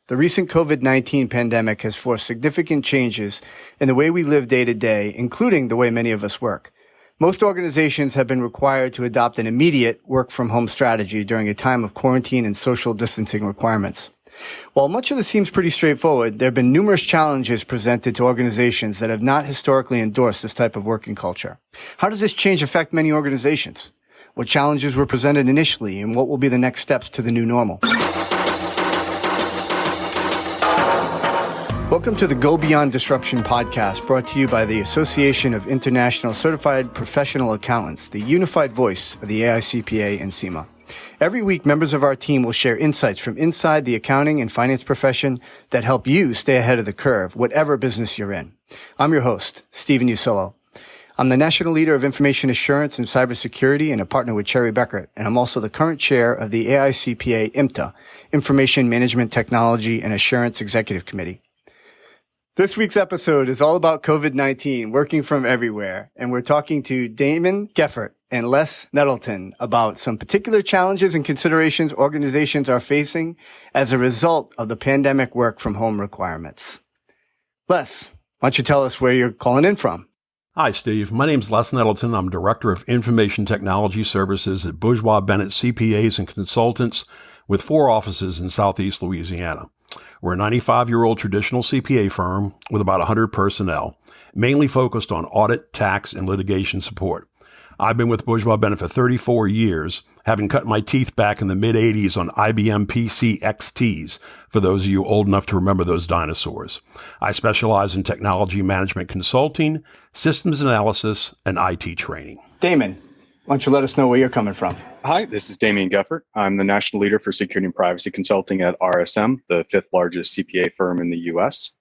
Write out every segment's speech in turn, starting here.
The recent COVID-19 pandemic has forced significant changes in the way we live day to day, including the way many of us work. Most organizations have been required to adopt an immediate work-from-home strategy during a time of quarantine and social distancing requirements. While much of this seems pretty straightforward, there have been numerous challenges presented to organizations that have not historically endorsed this type of working culture. How does this change affect many organizations? What challenges were presented initially, and what will be the next steps to the new normal? Welcome to the Go Beyond Disruption podcast, brought to you by the Association of International Certified Professional Accountants, the unified voice of the AICPA and CIMA. Every week, members of our team will share insights from inside the accounting and finance profession that help you stay ahead of the curve, whatever business you're in. I'm your host, Stephen Ursillo. I'm the National Leader of Information Assurance and Cybersecurity and a partner with Bekaert, and I'm also the current chair of the AICPA IMTA, Information Management Technology and Assurance Executive Committee. This week's episode is all about COVID-19, working from everywhere, and we're talking to Daimon Geopfert and Nettleton about some particular challenges and considerations organizations are facing as a result of the pandemic work from home requirements. Les, why don't you tell us where you're calling in from? Hi, Steve. My name's Nettleton. I'm Director of Information Technology Services at Bourgeois, Bennett CPAs and Consultants with 4 offices in Southeast Louisiana. We're a 95-year-old traditional CPA firm with about 100 personnel, mainly focused on audit, tax, and litigation support. I've been with Bourgeois Bennett for 34 years, having cut my teeth back in the mid-'80s on IBM PC XTs, for those of you old enough to remember those dinosaurs. I specialize in technology management consulting, systems analysis, and IT training. Daimon, why don't you let us know where you're coming from? Hi, this is Daimon Geopfert. I'm the National Leader for Security and Privacy Consulting at RSM, the 5th largest CPA firm in the U.S.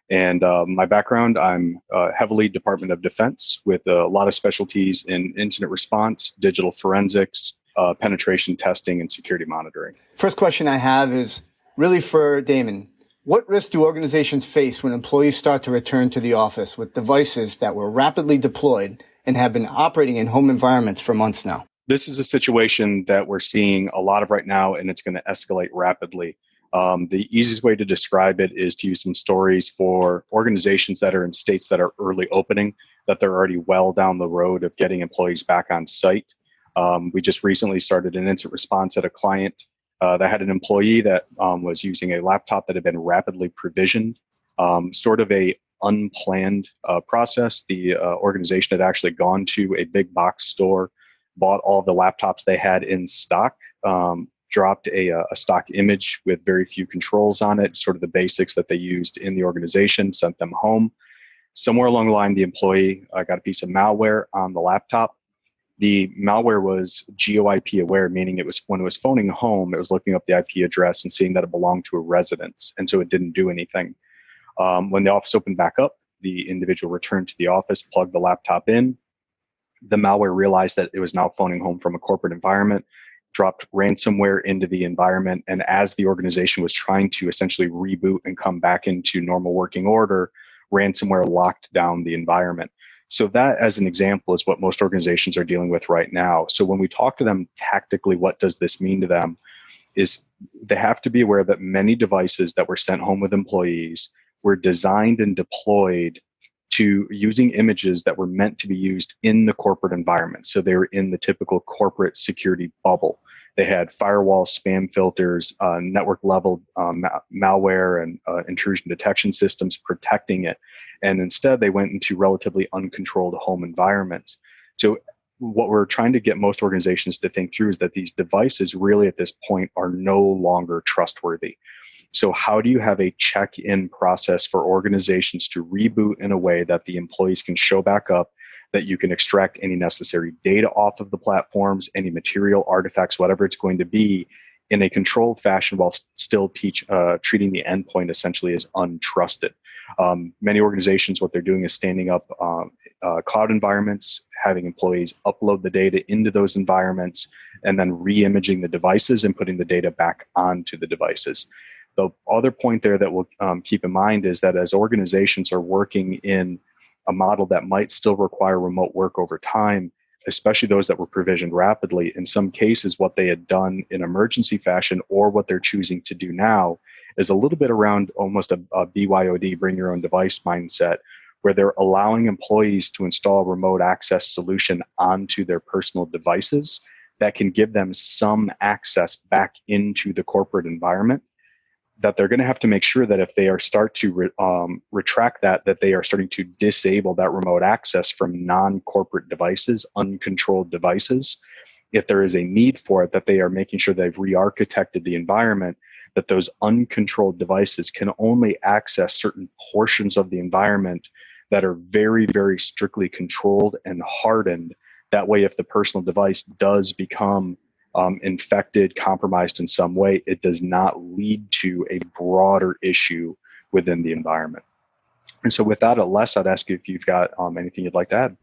And my background, I'm heavily Department of Defense with a lot of specialties in incident response, digital forensics, penetration testing, and security monitoring. First question I have is really for Daimon. What risks do organizations face when employees start to return to the office with devices that were rapidly deployed and have been operating in home environments for months now? This is a situation that we're seeing a lot of right now, and it's going to escalate rapidly. The easiest way to describe it is to use some stories for organizations that are in states that are early opening, that they're already well down the road of getting employees back on site. We just recently started an incident response at a client that had an employee that was using a laptop that had been rapidly provisioned, sort of a unplanned process. The organization had actually gone to a big box store, bought all the laptops they had in stock, dropped a stock image with very few controls on it, sort of the basics that they used in the organization, sent them home. Somewhere along the line, the employee got a piece of malware on the laptop. The malware was GeoIP aware, meaning it was when it was phoning home, it was looking up the IP address and seeing that it belonged to a residence, and so it didn't do anything. When the office opened back up, the individual returned to the office, plugged the laptop in. The malware realized that it was now phoning home from a corporate environment, dropped ransomware into the environment, and as the organization was trying to essentially reboot and come back into normal working order, ransomware locked down the environment. So that, as an example, is what most organizations are dealing with right now. So when we talk to them tactically, what does this mean to them, is they have to be aware that many devices that were sent home with employees were designed and deployed to using images that were meant to be used in the corporate environment. So they were in the typical corporate security bubble. They had firewall spam filters, network level malware and intrusion detection systems protecting it. And instead they went into relatively uncontrolled home environments. So what we're trying to get most organizations to think through is that these devices really at this point are no longer trustworthy. So how do you have a check-in process for organizations to reboot in a way that the employees can show back up, that you can extract any necessary data off of the platforms, any material artifacts, whatever it's going to be, in a controlled fashion while still treating the endpoint essentially as untrusted? Many organizations, what they're doing is standing up cloud environments, having employees upload the data into those environments, and then re-imaging the devices and putting the data back onto the devices. The other point there that we'll keep in mind is that as organizations are working in a model that might still require remote work over time, especially those that were provisioned rapidly, in some cases what they had done in emergency fashion or what they're choosing to do now is a little bit around almost a BYOD, bring your own device mindset, where they're allowing employees to install a remote access solution onto their personal devices that can give them some access back into the corporate environment, that they're going to have to make sure that if they are start to retract that they are starting to disable that remote access from non-corporate devices, uncontrolled devices. If there is a need for it, that they are making sure they've re-architected the environment, that those uncontrolled devices can only access certain portions of the environment that are very, very strictly controlled and hardened. That way, if the personal device does become infected, compromised in some way, it does not lead to a broader issue within the environment. And so with that, Les, I'd ask you if you've got anything you'd like to add.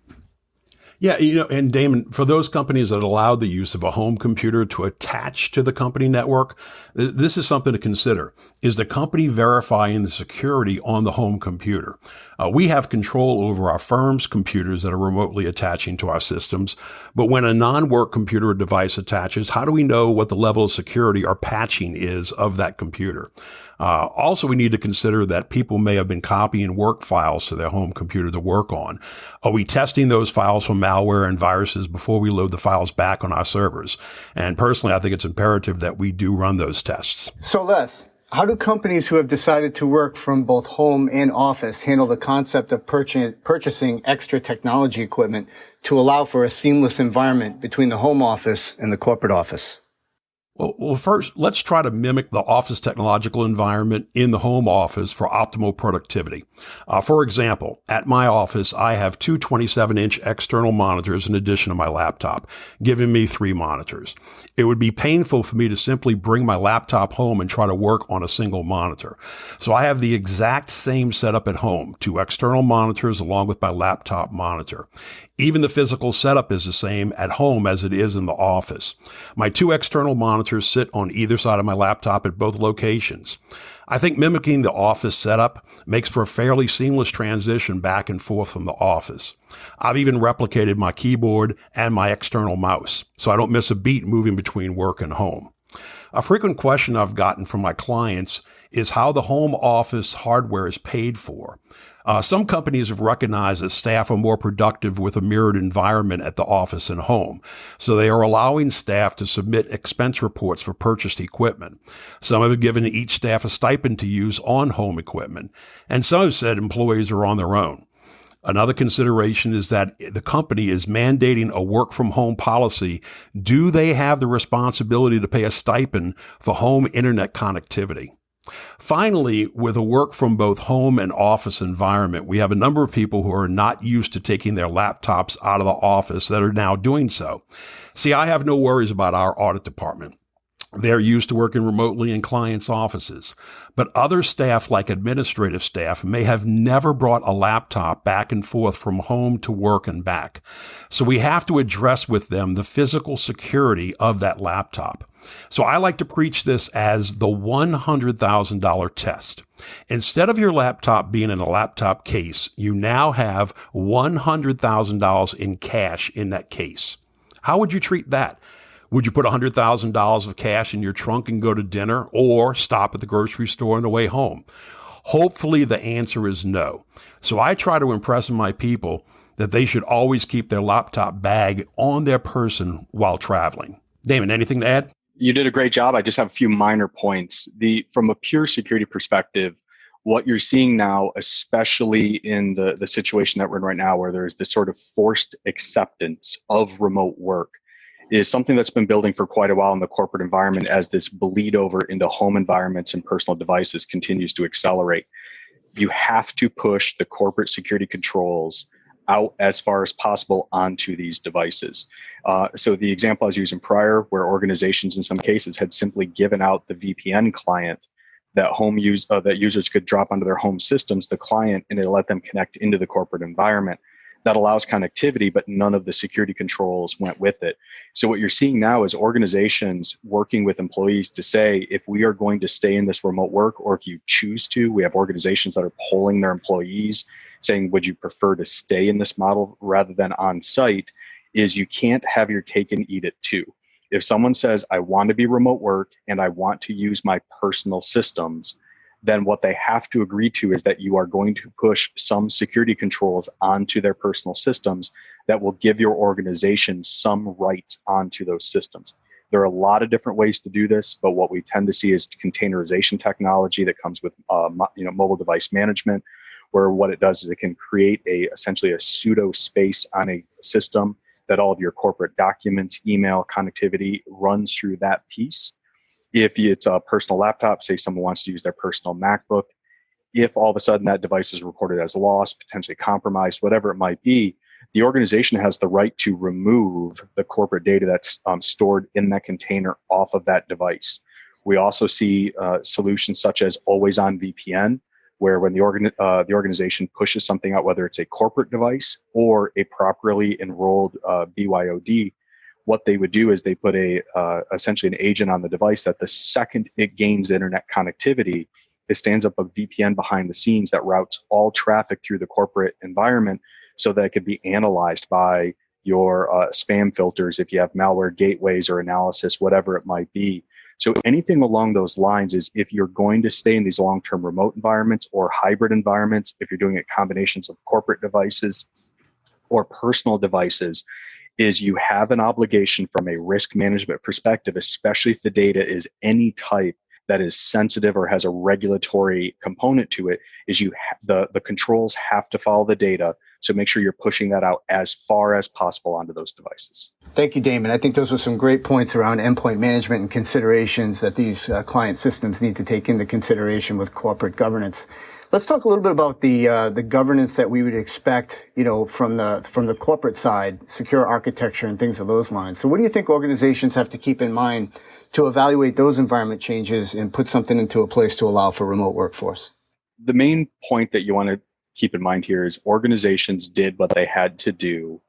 Yeah, and Damon, for those companies that allow the use of a home computer to attach to the company network, this is something to consider. Is the company verifying the security on the home computer? We have control over our firm's computers that are remotely attaching to our systems, but when a non-work computer or device attaches, how do we know what the level of security or patching is of that computer? Also, we need to consider that people may have been copying work files to their home computer to work on. Are we testing those files for malware and viruses before we load the files back on our servers? And personally, I think it's imperative that we do run those tests. So Les, how do companies who have decided to work from both home and office handle the concept of purchasing extra technology equipment to allow for a seamless environment between the home office and the corporate office? Well, first, let's try to mimic the office technological environment in the home office for optimal productivity. For example, at my office, I have two 27-inch external monitors in addition to my laptop, giving me 3 monitors. It would be painful for me to simply bring my laptop home and try to work on a single monitor. So I have the exact same setup at home, 2 external monitors along with my laptop monitor. Even the physical setup is the same at home as it is in the office. My 2 external monitors sit on either side of my laptop at both locations. I think mimicking the office setup makes for a fairly seamless transition back and forth from the office. I've even replicated my keyboard and my external mouse, so I don't miss a beat moving between work and home. A frequent question I've gotten from my clients is how the home office hardware is paid for. Some companies have recognized that staff are more productive with a mirrored environment at the office and home, so they are allowing staff to submit expense reports for purchased equipment. Some have given each staff a stipend to use on home equipment, and some have said employees are on their own. Another consideration is that the company is mandating a work-from-home policy. Do they have the responsibility to pay a stipend for home internet connectivity? Finally, with a work from both home and office environment, we have a number of people who are not used to taking their laptops out of the office that are now doing so. See, I have no worries about our audit department. They're used to working remotely in clients' offices. But other staff, like administrative staff, may have never brought a laptop back and forth from home to work and back. So we have to address with them the physical security of that laptop. So I like to preach this as the $100,000 test. Instead of your laptop being in a laptop case, you now have $100,000 in cash in that case. How would you treat that? Would you put $100,000 of cash in your trunk and go to dinner, or stop at the grocery store on the way home? Hopefully the answer is no. So I try to impress my people that they should always keep their laptop bag on their person while traveling. Damon, anything to add? You did a great job. I just have a few minor points. From a pure security perspective, what you're seeing now, especially in the situation that we're in right now, where there's this sort of forced acceptance of remote work, is something that's been building for quite a while in the corporate environment as this bleed over into home environments and personal devices continues to accelerate. You have to push the corporate security controls out as far as possible onto these devices. So the example I was using prior, where organizations in some cases had simply given out the VPN client that that users could drop onto their home systems, the client, and it let them connect into the corporate environment. That allows connectivity, but none of the security controls went with it. So what you're seeing now is organizations working with employees to say, if we are going to stay in this remote work, or if you choose to, we have organizations that are polling their employees saying, would you prefer to stay in this model rather than on site, is you can't have your cake and eat it too. If someone says, I want to be remote work and I want to use my personal systems, then what they have to agree to is that you are going to push some security controls onto their personal systems that will give your organization some rights onto those systems. There are a lot of different ways to do this, but what we tend to see is containerization technology that comes with mobile device management, where what it does is it can create essentially a pseudo space on a system that all of your corporate documents, email, connectivity runs through that piece. If it's a personal laptop, say someone wants to use their personal MacBook, if all of a sudden that device is reported as lost, potentially compromised, whatever it might be, the organization has the right to remove the corporate data that's stored in that container off of that device. We also see solutions such as always on VPN, where when the organization pushes something out, whether it's a corporate device or a properly enrolled BYOD, what they would do is they put essentially an agent on the device that the second it gains internet connectivity, it stands up a VPN behind the scenes that routes all traffic through the corporate environment so that it could be analyzed by your spam filters if you have malware gateways or analysis, whatever it might be. So anything along those lines is if you're going to stay in these long-term remote environments or hybrid environments, if you're doing it combinations of corporate devices or personal devices, is you have an obligation from a risk management perspective, especially if the data is any type that is sensitive or has a regulatory component to it, is the controls have to follow the data. So make sure you're pushing that out as far as possible onto those devices. Thank you, Daimon. I think those are some great points around endpoint management and considerations that these client systems need to take into consideration with corporate governance. Let's talk a little bit about the governance that we would expect, from the corporate side, secure architecture and things of those lines. So what do you think organizations have to keep in mind to evaluate those environment changes and put something into a place to allow for remote workforce? The main point that you want to keep in mind here is organizations did what they had to do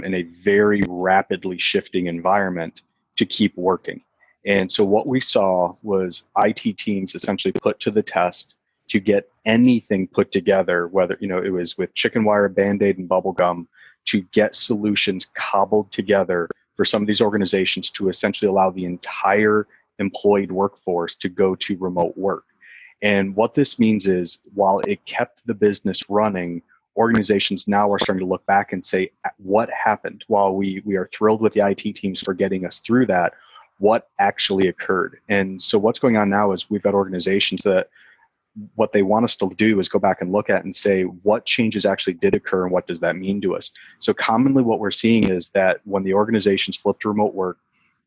in a very rapidly shifting environment to keep working. And so what we saw was IT teams essentially put to the test to get anything put together, whether it was with chicken wire, Band-Aid, and bubble gum, to get solutions cobbled together for some of these organizations to essentially allow the entire employed workforce to go to remote work. And what this means is, while it kept the business running, organizations now are starting to look back and say, what happened? While we are thrilled with the IT teams for getting us through that, what actually occurred? And so what's going on now is we've got organizations that what they want us to do is go back and look at and say, what changes actually did occur and what does that mean to us? So commonly what we're seeing is that when the organizations flipped to remote work,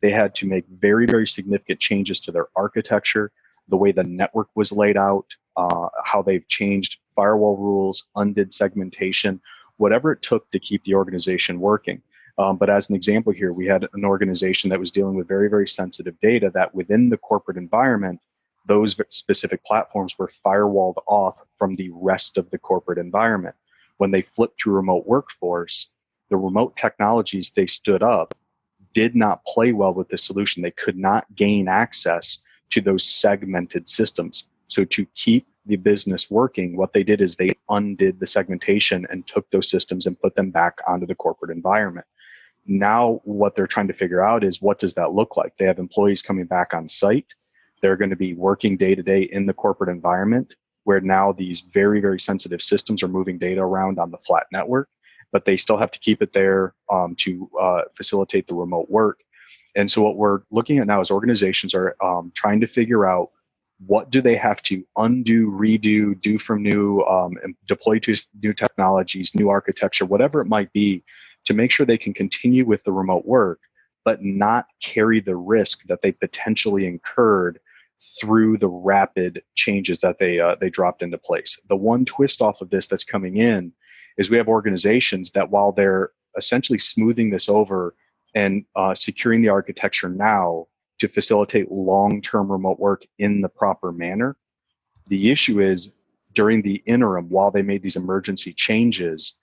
they had to make very, very significant changes to their architecture, the way the network was laid out, how they've changed firewall rules, undid segmentation, whatever it took to keep the organization working. But as an example here, we had an organization that was dealing with very, very sensitive data that within the corporate environment, those specific platforms were firewalled off from the rest of the corporate environment. When they flipped to remote workforce, the remote technologies they stood up did not play well with the solution. They could not gain access to those segmented systems. So to keep the business working, what they did is they undid the segmentation and took those systems and put them back onto the corporate environment. Now what they're trying to figure out is, what does that look like? They have employees coming back on site. They're going to be working day to day in the corporate environment, where now these very, very sensitive systems are moving data around on the flat network, but they still have to keep it there to facilitate the remote work. And so what we're looking at now is organizations are trying to figure out, what do they have to undo, redo, do from new, and deploy to new technologies, new architecture, whatever it might be, to make sure they can continue with the remote work, but not carry the risk that they potentially incurred through the rapid changes that they dropped into place. The one twist off of this that's coming in is we have organizations that, while they're essentially smoothing this over and securing the architecture now to facilitate long-term remote work in the proper manner, the issue is, during the interim, while they made these emergency changes,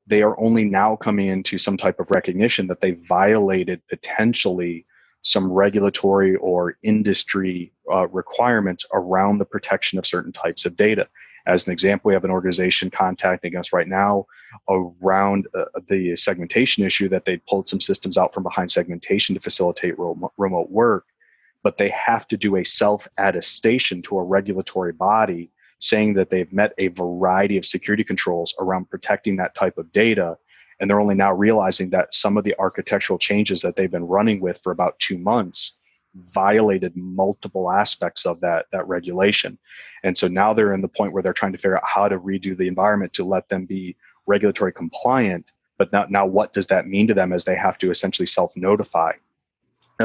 they are only now coming into some type of recognition that they violated potentially some regulatory or industry requirements around the protection of certain types of data. As an example, we have an organization contacting us right now around the segmentation issue, that they pulled some systems out from behind segmentation to facilitate remote work. but they have to do a self-attestation to a regulatory body saying that they've met a variety of security controls around protecting that type of data. And they're only now realizing that some of the architectural changes that they've been running with for about 2 months violated multiple aspects of that regulation. And so now they're in the point where they're trying to figure out how to redo the environment to let them be regulatory compliant. But now what does that mean to them as they have to essentially self-notify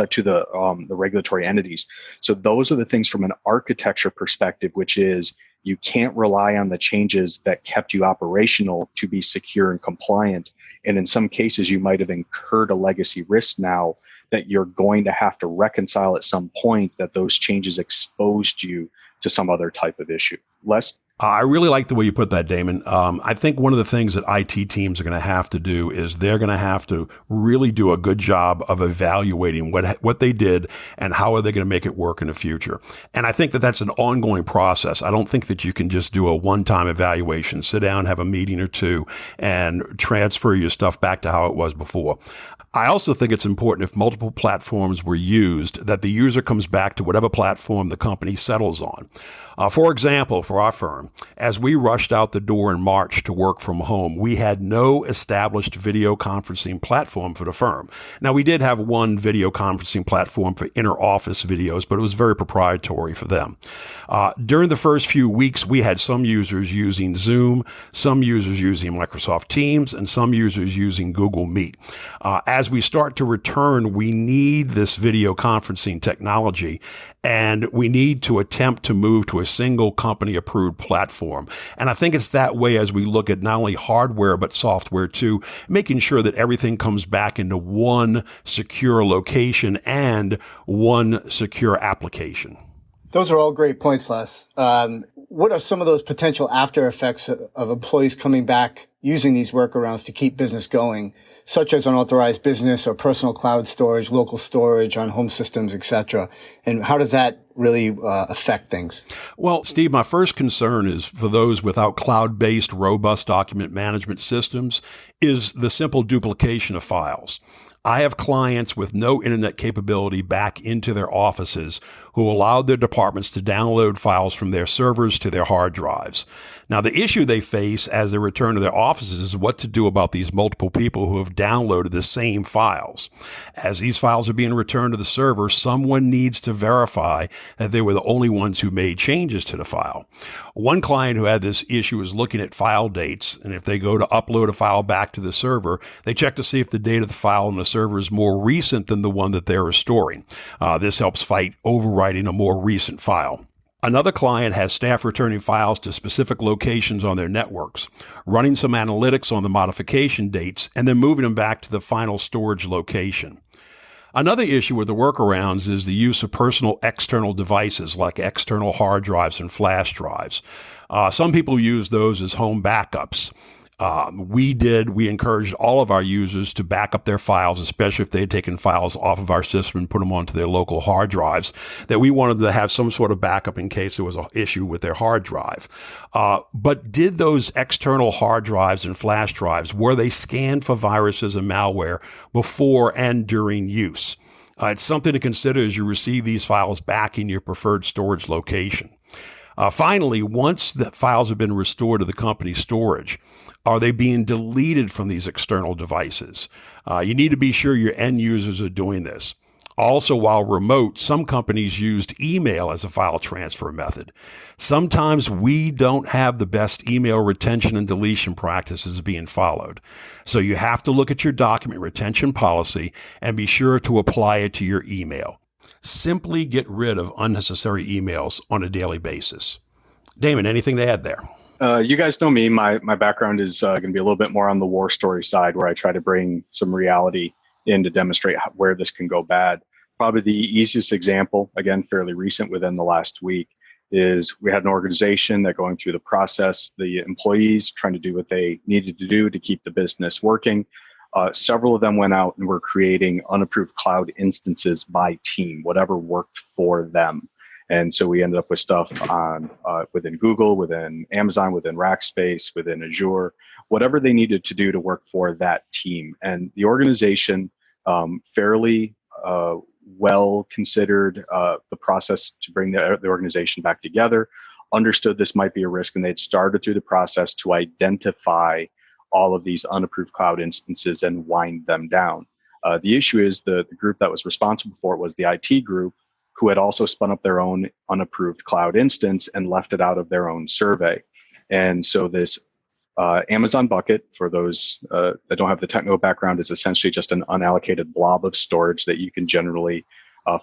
to the regulatory entities? So those are the things from an architecture perspective, which is you can't rely on the changes that kept you operational to be secure and compliant. And in some cases, you might have incurred a legacy risk now that you're going to have to reconcile at some point that those changes exposed you to some other type of issue. Les? I really like the way you put that, Damon. I think one of the things that IT teams are going to have to do is they're going to have to really do a good job of evaluating what they did and how are they going to make it work in the future. And I think that that's an ongoing process. I don't think that you can just do a one-time evaluation, sit down, have a meeting or two, and transfer your stuff back to how it was before. I also think it's important if multiple platforms were used that the user comes back to whatever platform the company settles on. For example, for our firm, as we rushed out the door in March to work from home, we had no established video conferencing platform for the firm. Now, we did have one video conferencing platform for inter-office videos, but it was very proprietary for them. During the first few weeks, we had some users using Zoom, some users using Microsoft Teams, and some users using Google Meet. As we start to return, we need this video conferencing technology, and we need to attempt to move to a single company approved platform. And I think it's that way as we look at not only hardware, but software too, making sure that everything comes back into one secure location and one secure application. Those are all great points, Les. What are some of those potential after effects of employees coming back using these workarounds to keep business going, such as unauthorized business or personal cloud storage, local storage on home systems, et cetera? And how does that really affect things? Well, Steve, my first concern is for those without cloud-based, robust document management systems is the simple duplication of files. I have clients with no internet capability back into their offices who allowed their departments to download files from their servers to their hard drives. Now, the issue they face as they return to their offices is what to do about these multiple people who have downloaded the same files. As these files are being returned to the server, someone needs to verify that they were the only ones who made changes to the file. One client who had this issue is looking at file dates, and if they go to upload a file back to the server, they check to see if the date of the file on the server is more recent than the one that they're restoring. This helps fight overwriting a more recent file. Another client has staff returning files to specific locations on their networks, running some analytics on the modification dates, and then moving them back to the final storage location. Another issue with the workarounds is the use of personal external devices like external hard drives and flash drives. Some people use those as home backups. We encouraged all of our users to back up their files, especially if they had taken files off of our system and put them onto their local hard drives, that we wanted to have some sort of backup in case there was an issue with their hard drive. But did those external hard drives and flash drives, were they scanned for viruses and malware before and during use? It's something to consider as you receive these files back in your preferred storage location. Finally, once the files have been restored to the company storage, are they being deleted from these external devices? You need to be sure your end users are doing this. Also, while remote, some companies used email as a file transfer method. Sometimes we don't have the best email retention and deletion practices being followed. So you have to look at your document retention policy and be sure to apply it to your email. Simply get rid of unnecessary emails on a daily basis. Damon, anything to add there? You guys know me. My background is going to be a little bit more on the war story side, where I try to bring some reality in to demonstrate where this can go bad. Probably the easiest example, again, fairly recent within the last week, is we had an organization that going through the process, the employees trying to do what they needed to do to keep the business working. Several of them went out and were creating unapproved cloud instances by team, whatever worked for them. And so we ended up with stuff on within Google, within Amazon, within Rackspace, within Azure, whatever they needed to do to work for that team. And the organization fairly well considered the process to bring the organization back together, understood this might be a risk, and they'd started through the process to identify all of these unapproved cloud instances and wind them down. The issue is the group that was responsible for it was the IT group, who had also spun up their own unapproved cloud instance and left it out of their own survey. And so this Amazon bucket, for those that don't have the technical background, is essentially just an unallocated blob of storage that you can generally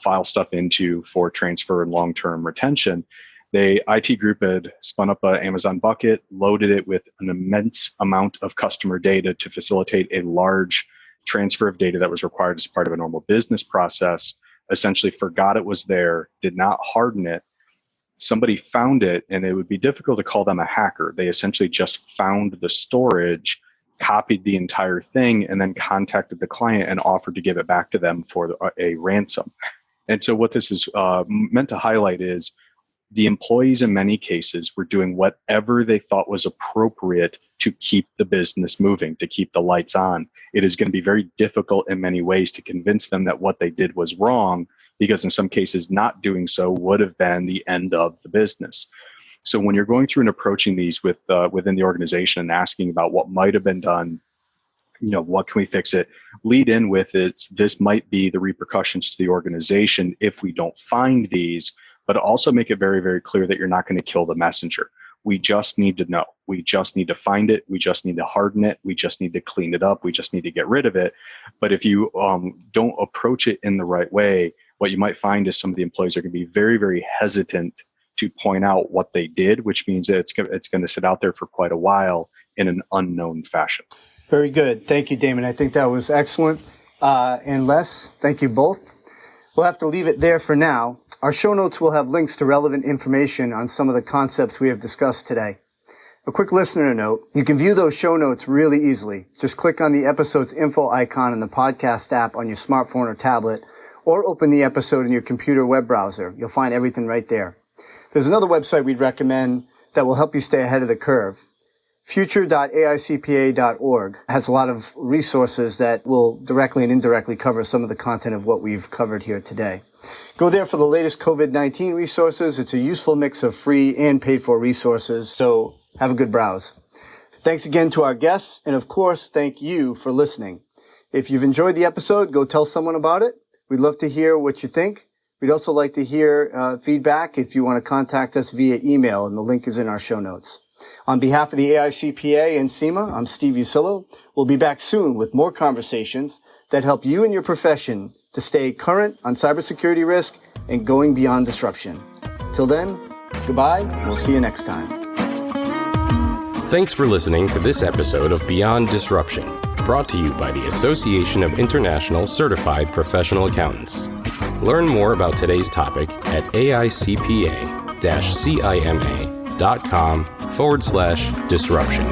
file stuff into for transfer and long-term retention. The IT group had spun up an Amazon bucket, loaded it with an immense amount of customer data to facilitate a large transfer of data that was required as part of a normal business process, essentially forgot it was there, did not harden it. Somebody found it, and it would be difficult to call them a hacker. They essentially just found the storage, copied the entire thing, and then contacted the client and offered to give it back to them for a ransom. And so what this is meant to highlight is the employees in many cases were doing whatever they thought was appropriate to keep the business moving, to keep the lights on. It is going to be very difficult in many ways to convince them that what they did was wrong, because in some cases not doing so would have been the end of the business. So when you're going through and approaching these within the organization and asking about what might have been done, what can we fix it, lead in with this might be the repercussions to the organization if we don't find these, but also make it very, very clear that you're not going to kill the messenger. We just need to know. We just need to find it. We just need to harden it. We just need to clean it up. We just need to get rid of it. But if you don't approach it in the right way, what you might find is some of the employees are going to be very, very hesitant to point out what they did, which means that it's going to sit out there for quite a while in an unknown fashion. Very good. Thank you, Daimon. I think that was excellent. And Les, thank you both. We'll have to leave it there for now. Our show notes will have links to relevant information on some of the concepts we have discussed today. A quick listener note, you can view those show notes really easily. Just click on the episode's info icon in the podcast app on your smartphone or tablet, or open the episode in your computer web browser. You'll find everything right there. There's another website we'd recommend that will help you stay ahead of the curve. Future.aicpa.org has a lot of resources that will directly and indirectly cover some of the content of what we've covered here today. Go there for the latest COVID-19 resources. It's a useful mix of free and paid-for resources, so have a good browse. Thanks again to our guests, and of course, thank you for listening. If you've enjoyed the episode, go tell someone about it. We'd love to hear what you think. We'd also like to hear feedback if you want to contact us via email, and the link is in our show notes. On behalf of the AICPA and CIMA, I'm Steve Ursillo. We'll be back soon with more conversations that help you and your profession to stay current on cybersecurity risk and going beyond disruption. Till then, goodbye, and we'll see you next time. Thanks for listening to this episode of Beyond Disruption, brought to you by the Association of International Certified Professional Accountants. Learn more about today's topic at AICPA-CIMA.com/disruption.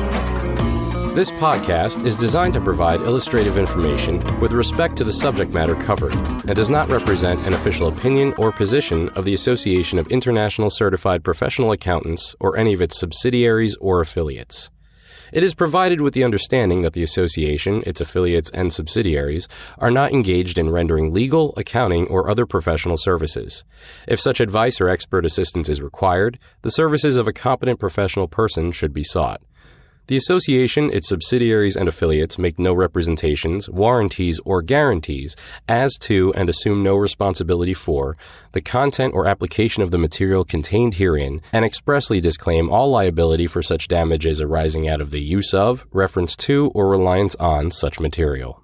This podcast is designed to provide illustrative information with respect to the subject matter covered and does not represent an official opinion or position of the Association of International Certified Professional Accountants or any of its subsidiaries or affiliates. It is provided with the understanding that the association, its affiliates, and subsidiaries are not engaged in rendering legal, accounting, or other professional services. If such advice or expert assistance is required, the services of a competent professional person should be sought. The association, its subsidiaries, and affiliates make no representations, warranties, or guarantees as to and assume no responsibility for the content or application of the material contained herein and expressly disclaim all liability for such damages arising out of the use of, reference to, or reliance on such material.